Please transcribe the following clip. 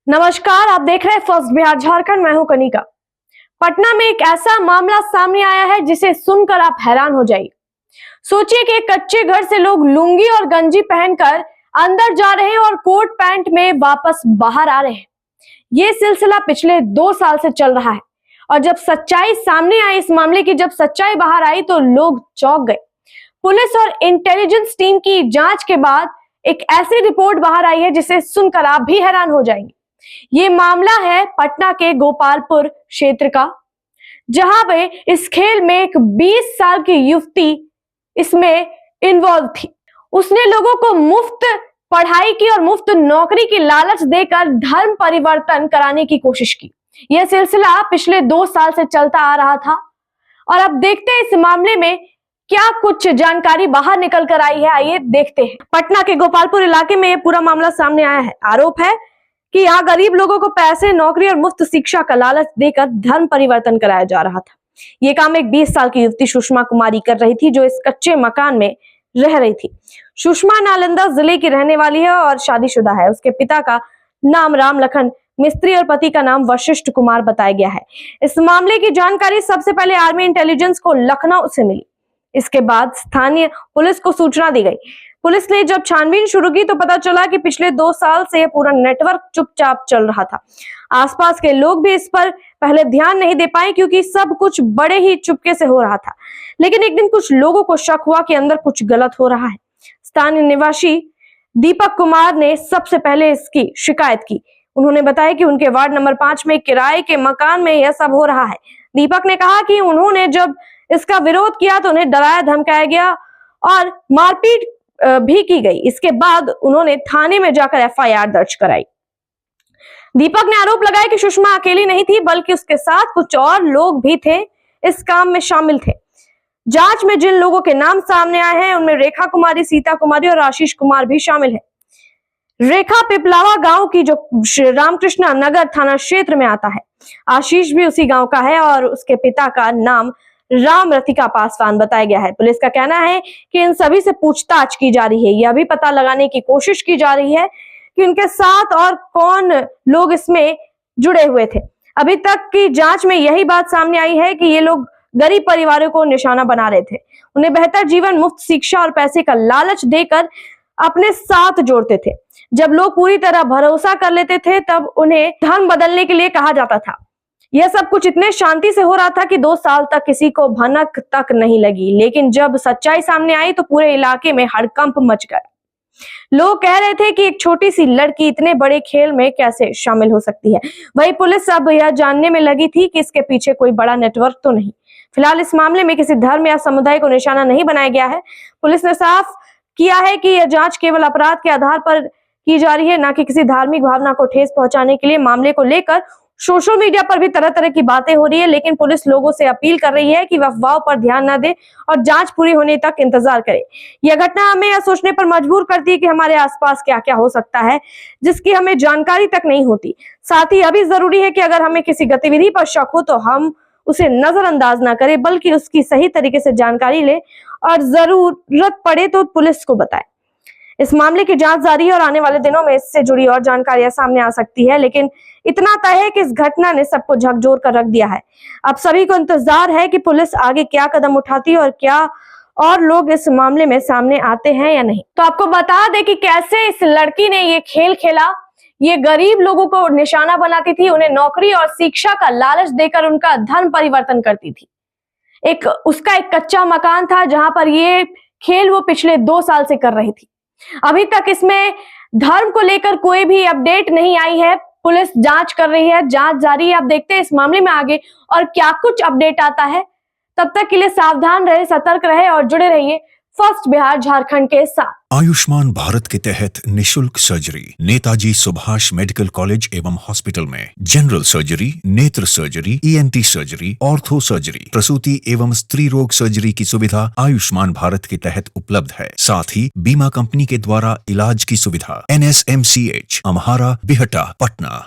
नमस्कार, आप देख रहे हैं फर्स्ट बिहार झारखंड। मैं हूं कनिका। पटना में एक ऐसा मामला सामने आया है जिसे सुनकर आप हैरान हो जाइए। सोचिए कि एक कच्चे घर से लोग लुंगी और गंजी पहनकर अंदर जा रहे हैं और कोट पैंट में वापस बाहर आ रहे हैं। ये सिलसिला पिछले 2 साल से चल रहा है और जब सच्चाई सामने आई, इस मामले की जब सच्चाई बाहर आई तो लोग चौंक गए। पुलिस और इंटेलिजेंस टीम की जांच के बाद एक ऐसी रिपोर्ट बाहर आई है जिसे सुनकर आप भी हैरान हो जाएंगे। ये मामला है पटना के गोपालपुर क्षेत्र का, जहां पे इस खेल में एक 20 साल की युवती इसमें इन्वॉल्व थी। उसने लोगों को मुफ्त पढ़ाई की और मुफ्त नौकरी की लालच देकर धर्म परिवर्तन कराने की कोशिश की। यह सिलसिला पिछले 2 साल से चलता आ रहा था और अब देखते हैं इस मामले में क्या कुछ जानकारी बाहर निकल कर आई है। आइए देखते हैं। पटना के गोपालपुर इलाके में यह पूरा मामला सामने आया है। आरोप है कि यहाँ गरीब लोगों को पैसे, नौकरी और मुफ्त शिक्षा का लालच देकर धर्म परिवर्तन कराया जा रहा था। ये काम एक 20 साल की युवती सुषमा कुमारी कर रही थी, जो इस कच्चे मकान में रह रही थी। सुषमा नालंदा जिले की रहने वाली है और शादीशुदा है। उसके पिता का नाम राम लखन मिस्त्री और पति का नाम वशिष्ठ कुमार बताया गया है। इस मामले की जानकारी सबसे पहले आर्मी इंटेलिजेंस को लखनऊ से मिली। इसके बाद स्थानीय पुलिस को सूचना दी गई। पुलिस ने जब छानबीन शुरू की तो पता चला कि पिछले 2 साल से यह पूरा नेटवर्क चुपचाप चल रहा था। आसपास के लोग भी इस पर पहले ध्यान नहीं दे पाए क्योंकि सब कुछ बड़े ही चुपके से हो रहा था। लेकिन एक दिन कुछ लोगों को शक हुआ कि अंदर कुछ गलत हो रहा है। स्थानीय निवासी दीपक कुमार ने सबसे पहले इसकी शिकायत की। उन्होंने बताया कि उनके वार्ड नंबर 5 में किराए के मकान में यह सब हो रहा है। दीपक ने कहा कि उन्होंने जब इसका विरोध किया तो उन्हें डराया धमकाया गया और मारपीट भी की गई। इसके बाद उन्होंने थाने में जाकर एफआईआर दर्ज कराई। दीपक ने आरोप लगाया कि सुषमा अकेली नहीं थी, बल्कि उसके साथ कुछ और लोग भी थे, इस काम में शामिल थे। जांच में जिन लोगों के नाम सामने आए हैं उनमें रेखा कुमारी, सीता कुमारी और आशीष कुमार भी शामिल है। रेखा पिपलावा गांव की, जो रामकृष्णा नगर थाना क्षेत्र में आता है। आशीष भी उसी गांव का है और उसके पिता का नाम राम रतिका पासवान बताया गया है। पुलिस का कहना है कि इन सभी से पूछताछ की जा रही है। यह भी पता लगाने की कोशिश की जा रही है कि उनके साथ और कौन लोग इसमें जुड़े हुए थे। अभी तक की जांच में यही बात सामने आई है कि ये लोग गरीब परिवारों को निशाना बना रहे थे। उन्हें बेहतर जीवन, मुफ्त शिक्षा और पैसे का लालच देकर अपने साथ जोड़ते थे। जब लोग पूरी तरह भरोसा कर लेते थे तब उन्हें धर्म बदलने के लिए कहा जाता था। यह सब कुछ इतने शांति से हो रहा था कि 2 साल तक किसी को भनक तक नहीं लगी। लेकिन जब सच्चाई सामने आई तो पूरे इलाके में हड़कंप मच गया। लोग कह रहे थे कि एक छोटी सी लड़की इतने बड़े खेल में कैसे शामिल हो सकती है। वही पुलिस अब यह जानने में लगी थी कि इसके पीछे कोई बड़ा नेटवर्क तो नहीं। फिलहाल इस मामले में किसी धर्म या समुदाय को निशाना नहीं बनाया गया है। पुलिस ने साफ किया है कि यह जांच केवल अपराध के आधार पर की जा रही है, न कि किसी धार्मिक भावना को ठेस पहुंचाने के लिए। मामले को लेकर सोशल मीडिया पर भी तरह तरह की बातें हो रही है, लेकिन पुलिस लोगों से अपील कर रही है कि वह अफवाहों पर ध्यान न दे और जांच पूरी होने तक इंतजार करे। यह घटना हमें यह सोचने पर मजबूर करती है कि हमारे आसपास क्या क्या हो सकता है जिसकी हमें जानकारी तक नहीं होती। साथ ही यह भी जरूरी है कि अगर हमें किसी गतिविधि पर शक हो तो हम उसे नजरअंदाज ना करें, बल्कि उसकी सही तरीके से जानकारी ले और जरूरत पड़े तो पुलिस को बताएं। इस मामले की जांच जारी है और आने वाले दिनों में इससे जुड़ी और जानकारियां सामने आ सकती है। लेकिन इतना तय है कि इस घटना ने सबको झकझोर कर रख दिया है। अब सभी को इंतजार है कि पुलिस आगे क्या कदम उठाती है और क्या और लोग इस मामले में सामने आते हैं या नहीं। तो आपको बता दें कि कैसे इस लड़की ने ये खेल खेला। ये गरीब लोगों को निशाना बनाती थी, उन्हें नौकरी और शिक्षा का लालच देकर उनका धर्म परिवर्तन करती थी। उसका एक कच्चा मकान था जहां पर ये खेल वो पिछले 2 साल से कर रही थी। अभी तक इसमें धर्म को लेकर कोई भी अपडेट नहीं आई है। पुलिस जांच कर रही है, जांच जारी है। अब देखते हैं इस मामले में आगे और क्या कुछ अपडेट आता है। तब तक के लिए सावधान रहे, सतर्क रहे और जुड़े रहिए फर्स्ट बिहार झारखंड के साथ। आयुष्मान भारत के तहत निशुल्क surgery Netaji Subhash medical college एवं हॉस्पिटल में जनरल सर्जरी, नेत्र surgery, ENT surgery, ortho surgery, प्रसूति एवं स्त्री रोग सर्जरी की सुविधा आयुष्मान भारत के तहत उपलब्ध है। साथ ही बीमा कंपनी के द्वारा इलाज की सुविधा। NSMCH, अम्हारा, बिहटा, पटना।